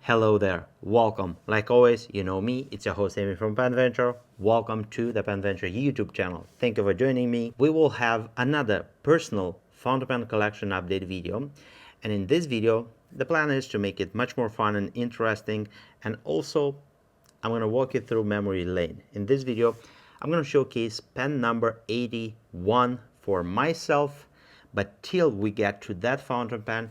Hello there, welcome. Like always, you know me, it's your host Amy from PenVenture. Welcome to the PenVenture YouTube channel. Thank you for joining me. We will have another personal fountain pen collection update video. And in this video, the plan is to make it much more fun and interesting. And also, I'm going to walk you through memory lane. In this video, I'm going to showcase pen number 81 for myself. But till we get to that fountain pen,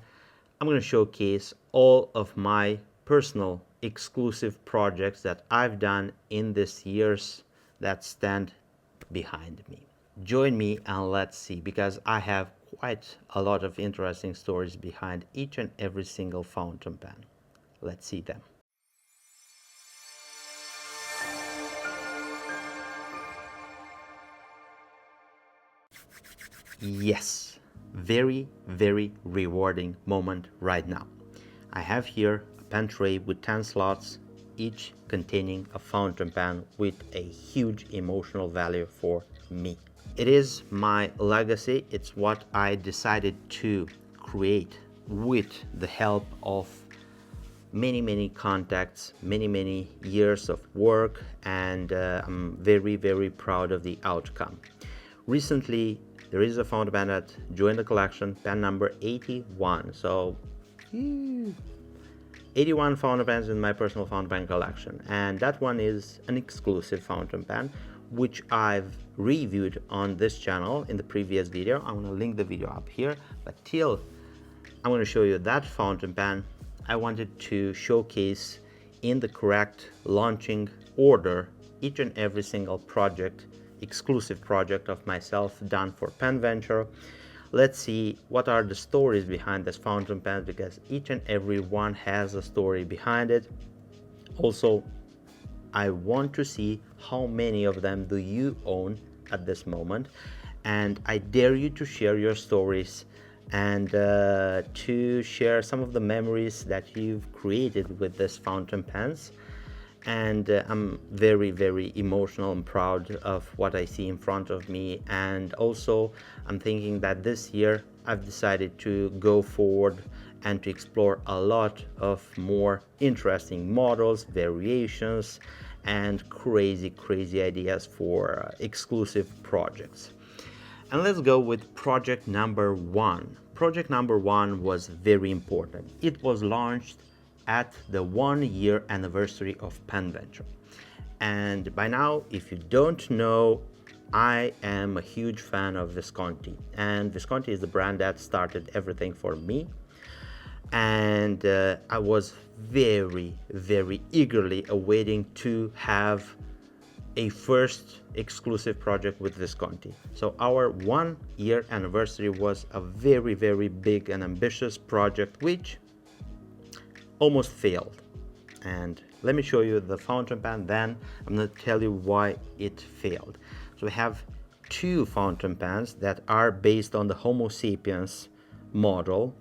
I'm going to showcase all of my personal exclusive projects that I've done in this years that stand behind me. Join me and let's see, because I have quite a lot of interesting stories behind each and every single fountain pen. Let's see them. Yes, very rewarding moment right now. I have here a pen tray with 10 slots, each containing a fountain pen with a huge emotional value for me. It is my legacy. It's what I decided to create with the help of many contacts, many years of work, and I'm very proud of the outcome. Recently, there is a fountain pen that joined the collection, pen number 81. So 81 fountain pens in my personal fountain pen collection, and that one is an exclusive fountain pen which I've reviewed on this channel in the previous video. I'm going to link the video up here, but till I'm going to show you that fountain pen, I wanted to showcase in the correct launching order each and every single project, exclusive project of myself done for PenVenture. Let's see what are the stories behind this fountain pen, because each and every one has a story behind it. Also, I want to see how many of them do you own at this moment, and I dare you to share your stories and to share some of the memories that you've created with this fountain pens. And I'm very emotional and proud of what I see in front of me. And also I'm thinking that this year I've decided to go forward and to explore a lot of more interesting models, variations, and crazy ideas for exclusive projects. And let's go with project number 1. Project number 1 was very important. It was launched at the 1-year anniversary of PenVenture. And by now, if you don't know, I am a huge fan of Visconti. And Visconti is the brand that started everything for me. And I was very eagerly awaiting to have a first exclusive project with Visconti. So our 1-year anniversary was a very big and ambitious project which almost failed. And let me show you the fountain pen, then I'm going to tell you why it failed. So we have two fountain pens that are based on the Homo sapiens model.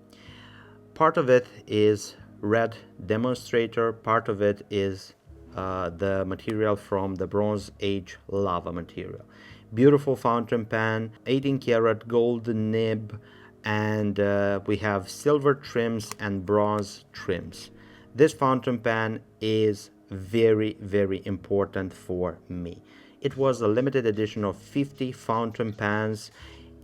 Part of it is red demonstrator, part of it is the material from the Bronze Age lava material. Beautiful fountain pen, 18 karat gold nib, and we have silver trims and bronze trims. This fountain pen is very important for me. It was a limited edition of 50 fountain pens.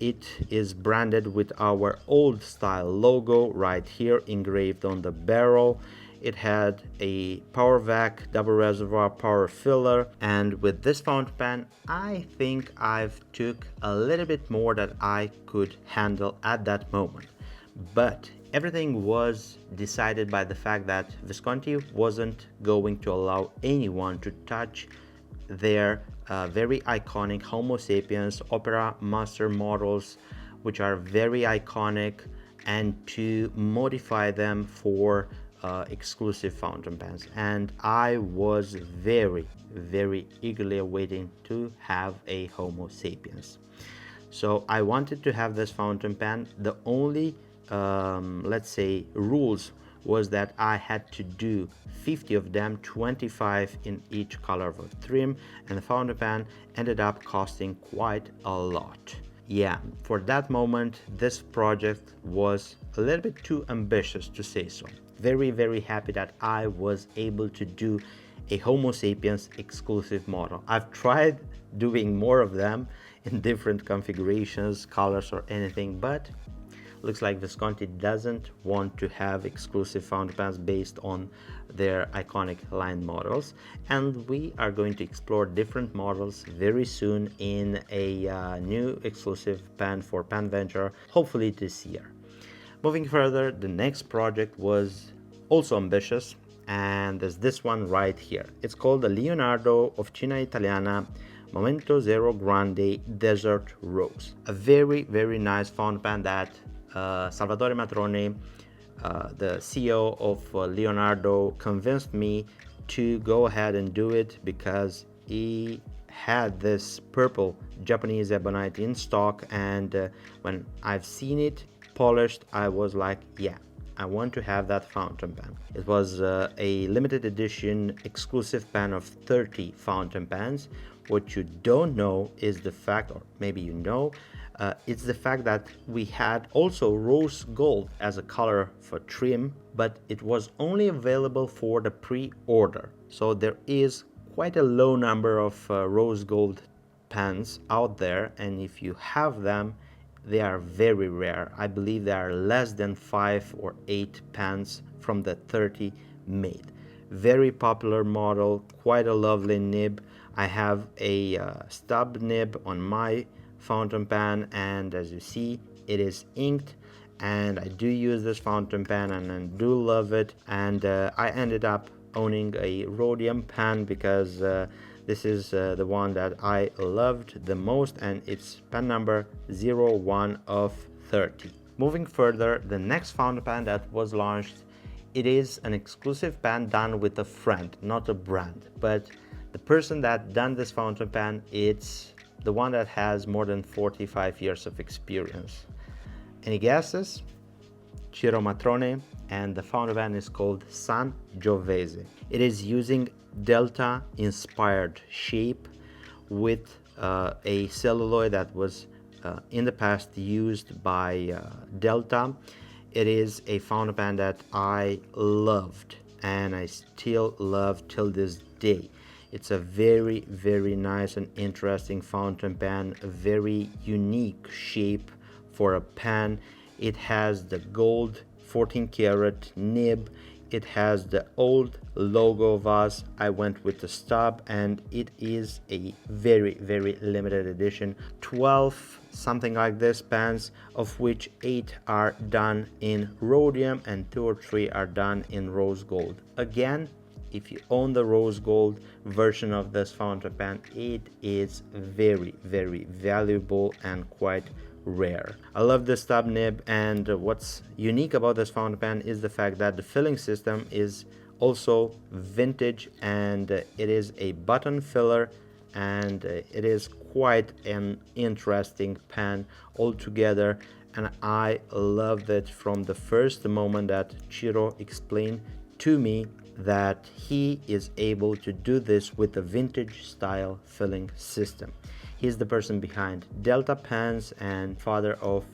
It is branded with our old style logo right here engraved on the barrel. It had a power vac, double reservoir power filler, and with this fountain pen I think I've took a little bit more that I could handle at that moment. But everything was decided by the fact that Visconti wasn't going to allow anyone to touch their very iconic Homo sapiens Opera Master models, which are very iconic, and to modify them for exclusive fountain pens. And I was very eagerly awaiting to have a Homo sapiens. So I wanted to have this fountain pen. The only let's say rules was that I had to do 50 of them, 25 in each color of trim, and the fountain pen ended up costing quite a lot. Yeah, for that moment this project was a little bit too ambitious, to say so. very happy that I was able to do a Homo sapiens exclusive model. I've tried doing more of them in different configurations, colors or anything, but looks like Visconti doesn't want to have exclusive fountain pens based on their iconic line models, and we are going to explore different models very soon in a new exclusive pen for Pen Venture, hopefully this year. Moving further, the next project was also ambitious, and there's this one right here. It's called the Leonardo of China Italiana Momento Zero Grande Desert Rose. A very nice fountain pen that Salvatore Matrone, the CEO of Leonardo, convinced me to go ahead and do it because he had this purple Japanese ebonite in stock, and when I've seen it polished, I was like, yeah, I want to have that fountain pen. It was a limited edition exclusive pen of 30 fountain pens. What you don't know is the fact, or maybe you know, it's the fact that we had also rose gold as a color for trim, but it was only available for the pre-order. So there is quite a low number of rose gold pens out there, and if you have them, they are very rare. I believe there are less than 5 or 8 pens from the 30 made. Very popular model, quite a lovely nib. I have a stub nib on my fountain pen, and as you see, it is inked, and I do use this fountain pen and I do love it. And I ended up owning a rhodium pen because this is the one that I loved the most, and it's pen number 01 of 30. Moving further, the next fountain pen that was launched, it is an exclusive pen done with a friend, not a brand, but the person that done this fountain pen, it's the one that has more than 45 years of experience. Any guesses? Ciro Matrone, and the fountain pen is called Sangiovese. It is using Delta inspired shape with a celluloid that was in the past used by Delta. It is a fountain pen that I loved and I still love till this day. It's a very nice and interesting fountain pen, a very unique shape for a pen. It has the gold 14 karat nib. It has the old logo of us. I went with the stub, and it is a very limited edition. 12 something like this pens, of which 8 are done in rhodium and 2 or 3 are done in rose gold. Again, if you own the rose gold version of this fountain pen, it is very valuable and quite rare. I love the stub nib, and what's unique about this fountain pen is the fact that the filling system is also vintage, and it is a button filler, and it is quite an interesting pen altogether, and I loved it from the first moment that Ciro explained to me that he is able to do this with a vintage style filling system. He's the person behind Delta Pens and father of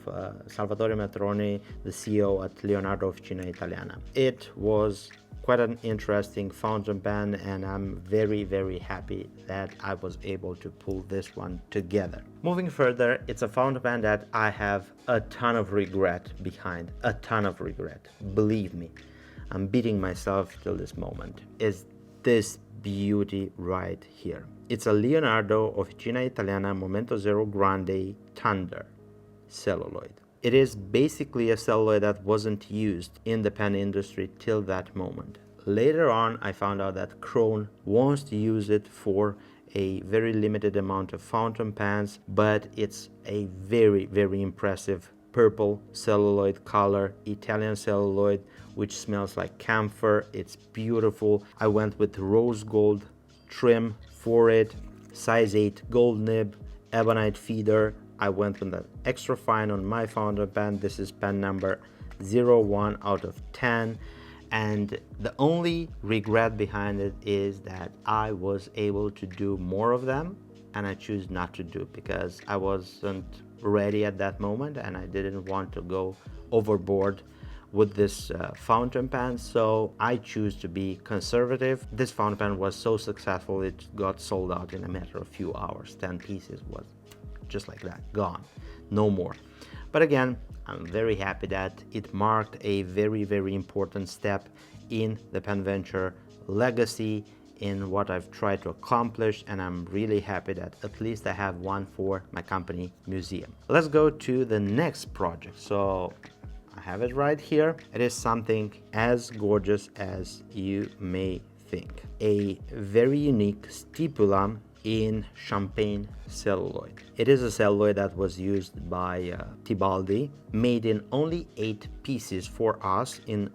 Salvatore Matrone, the CEO at Leonardo of China Italiana. It was quite an interesting fountain pen, and I'm very happy that I was able to pull this one together. Moving further, it's a fountain pen that I have a ton of regret behind, a ton of regret. Believe me, I'm beating myself till this moment. Is this beauty right here. It's a Leonardo of China Italiana Momento Zero Grande Thunder celluloid. It is basically a celluloid that wasn't used in the pen industry till that moment. Later on, I found out that Krone wants to use it for a very limited amount of fountain pens, but it's a very impressive purple celluloid color, Italian celluloid, which smells like camphor. It's beautiful. I went with rose gold trim for it, size 8 gold nib, ebonite feeder. I went with an extra fine on my fountain pen. This is pen number 01 out of 10. And the only regret behind it is that I was able to do more of them, and I choose not to do because I wasn't ready at that moment and I didn't want to go overboard with this fountain pen, so I choose to be conservative. This fountain pen was so successful, it got sold out in a matter of few hours. 10 pieces was just like that, gone, no more. But again, I'm very happy that it marked a very, very important step in the pen venture legacy, in what I've tried to accomplish, and I'm really happy that at least I have one for my company museum. Let's go to the next project. So I have it right here. It is something as gorgeous as you may think. A very unique stipula in champagne celluloid. It is a celluloid that was used by Tibaldi, made in only 8 pieces for us in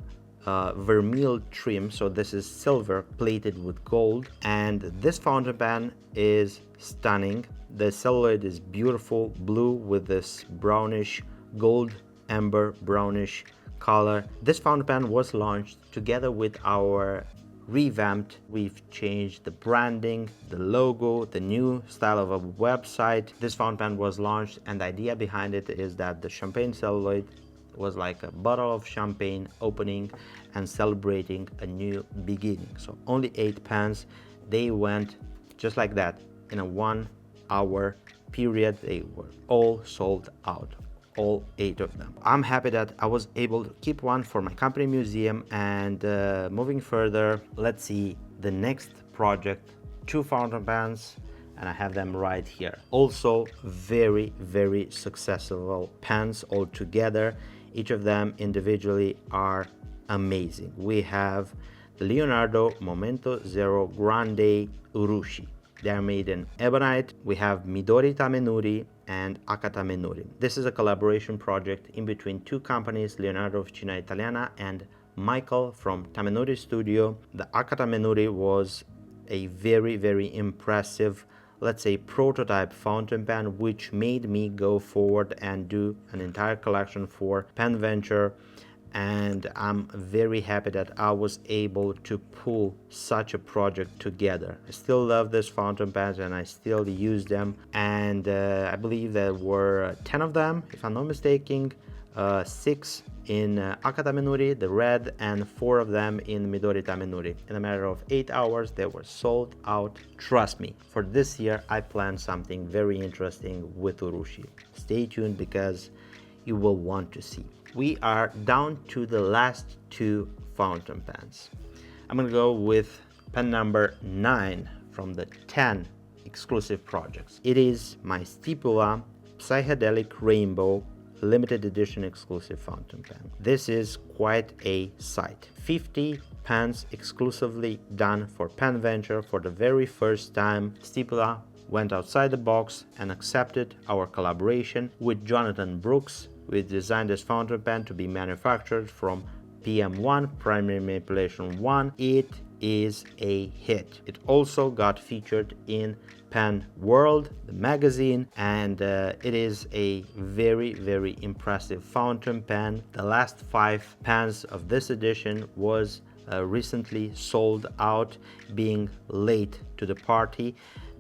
vermeil trim. So this is silver plated with gold, and this fountain pen is stunning. The celluloid is beautiful blue with this brownish gold amber brownish color. This fountain pen was launched together with our revamped. We've changed the branding, the logo, the new style of a website. This fountain pen was launched, and the idea behind it is that the champagne celluloid was like a bottle of champagne opening and celebrating a new beginning. So only 8 pens, they went just like that in a 1 hour period. They were all sold out, all 8 of them. I'm happy that I was able to keep one for my company museum. And moving further, let's see the next project. 2 fountain pens, and I have them right here. Also very, very successful pens all together. Each of them individually are amazing. We have the Leonardo Momento Zero Grande Urushi. They are made in ebonite. We have Midori Tamenuri and Akata Menuri. This is a collaboration project in between 2 companies, Leonardo of China Italiana and Michael from Tamenuri Studio. The Akata Menuri was a very, very impressive, let's say, prototype fountain pen, which made me go forward and do an entire collection for Pen Venture. And I'm very happy that I was able to pull such a project together. I still love this fountain pens and I still use them, and I believe there were 10 of them, if I'm not mistaken. 6 in Akata Menuri, the red, and 4 of them in Midori Tamenuri. In a matter of 8 hours, they were sold out. Trust me, for this year, I plan something very interesting with Urushi. Stay tuned because you will want to see. We are down to the last 2 fountain pens. I'm gonna go with pen number 9 from the 10 exclusive projects. It is my Stipula Psychedelic Rainbow limited edition exclusive fountain pen. This is quite a sight. 50 pens exclusively done for Pen Venture. For the very first time, Stipula went outside the box and accepted our collaboration with Jonathan Brooks. We designed this fountain pen to be manufactured from PM1, Primary Manipulation 1. It is a hit. It also got featured in Pen World, the magazine, and it is a very, very impressive fountain pen. The last 5 pens of this edition was recently sold out, being late to the party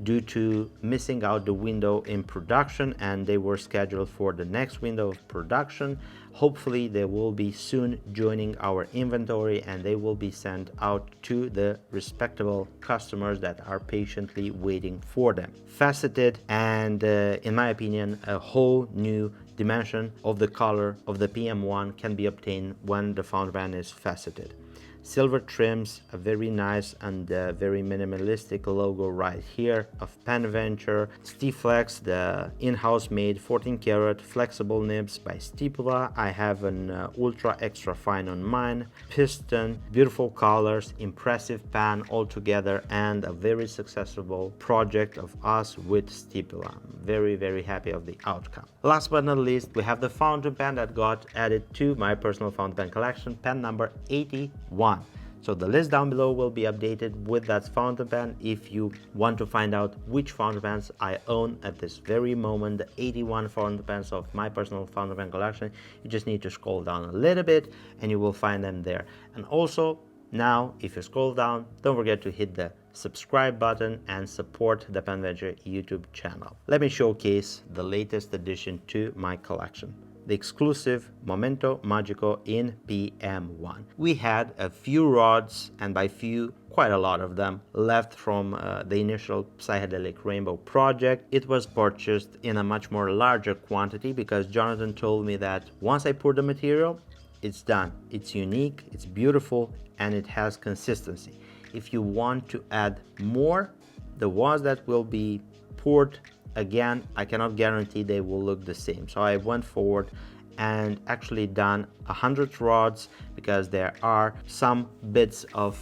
due to missing out the window in production, and they were scheduled for the next window of production. Hopefully they will be soon joining our inventory and they will be sent out to the respectable customers that are patiently waiting for them. Faceted and in my opinion a whole new dimension of the color of the PM1 can be obtained when the fountain pen is faceted. Silver trims, a very nice and very minimalistic logo right here of Pen Venture. Stiflex, the in-house made 14 karat flexible nibs by Stipula. I have an ultra extra fine on mine. Piston, beautiful colors, impressive pen altogether, and a very successful project of us with Stipula. I'm very, very happy of the outcome. Last but not least, we have the fountain pen that got added to my personal fountain pen collection, pen number 81. So the list down below will be updated with that fountain pen. If you want to find out which fountain pens I own at this very moment, the 81 fountain pens of my personal fountain pen collection, you just need to scroll down a little bit and you will find them there. And also now, if you scroll down, don't forget to hit the subscribe button and support the Pen Venture YouTube channel. Let me showcase the latest addition to my collection. the exclusive Momento Magico in PM1. We had a few rods, and by few, quite a lot of them, left from the initial Psychedelic Rainbow project. It was purchased in a much more larger quantity because Jonathan told me that once I pour the material, it's done. It's unique, it's beautiful, and it has consistency. If you want to add more, the ones that will be poured again, I cannot guarantee they will look the same. So I went forward and actually done 100 rods because there are some bits of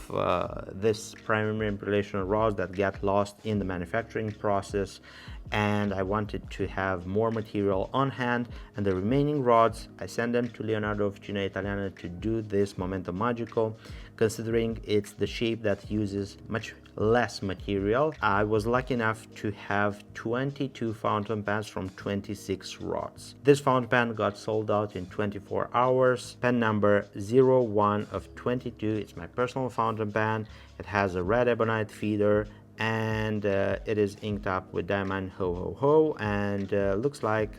this primary manipulation rods that get lost in the manufacturing process, and I wanted to have more material on hand. And the remaining rods, I sent them to Leonardo of China, Italiana to do this Momento Magico, considering it's the shape that uses much less material. I was lucky enough to have 22 fountain pens from 26 rods. This fountain pen got sold out in 24 hours. Pen number 01 of 22. It's my personal fountain pen. It has a red ebonite feeder, and it is inked up with diamond ho ho ho, and looks like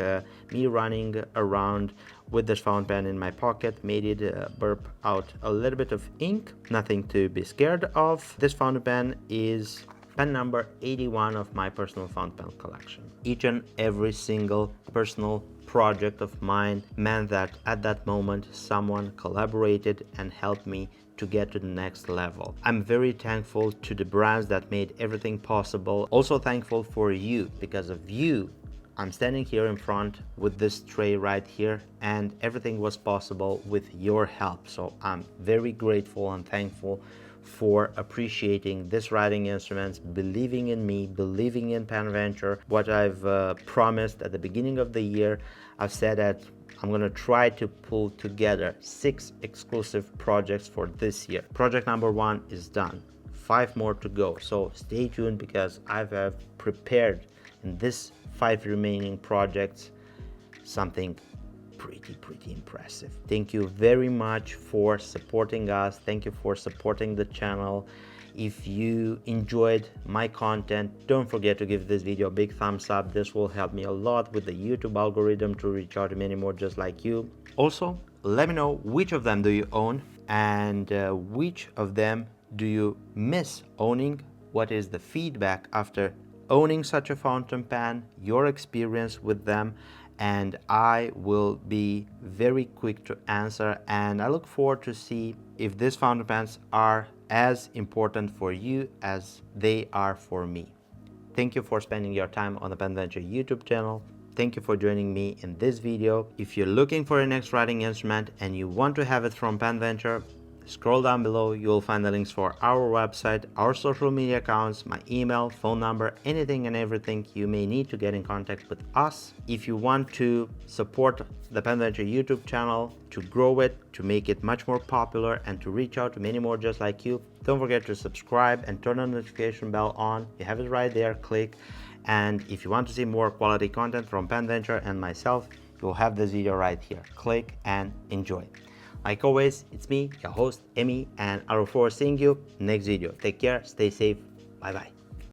me running around with this fountain pen in my pocket made it burp out a little bit of ink. Nothing to be scared of. This fountain pen is pen number 81 of my personal fountain pen collection. Each and every single personal project of mine meant that at that moment someone collaborated and helped me to get to the next level. I'm very thankful to the brands that made everything possible. Also thankful for you. Because of you, I'm standing here in front with this tray right here, and everything was possible with your help. So I'm very grateful and thankful for appreciating this writing instruments, believing in me, believing in PenVenture. What I've promised at the beginning of the year, I've said that I'm gonna try to pull together 6 exclusive projects for this year. Project number 1 is done, 5 more to go. So stay tuned because I've prepared in this 5 remaining projects something pretty impressive. Thank you very much for supporting us. Thank you for supporting the channel. If you enjoyed my content, don't forget to give this video a big thumbs up. This will help me a lot with the YouTube algorithm to reach out to many more just like you. Also, let me know which of them do you own, and which of them do you miss owning. What is the feedback after owning such a fountain pen, your experience with them, and I will be very quick to answer. And I look forward to see if these fountain pens are as important for you as they are for me. Thank you for spending your time on the PenVenture YouTube channel. Thank you for joining me in this video. If you're looking for your next writing instrument and you want to have it from PenVenture, scroll down below. You'll find the links for our website, our social media accounts, my email, phone number, anything and everything you may need to get in contact with us. If you want to support the PenVenture YouTube channel, to grow it, to make it much more popular, and to reach out to many more just like you, don't forget to subscribe and turn on the notification bell on. You have it right there, click. And if you want to see more quality content from PenVenture and myself, you'll have this video right here. Click and enjoy. Like always, it's me, your host, Emmy, and I look forward to seeing you next video. Take care, stay safe, bye bye.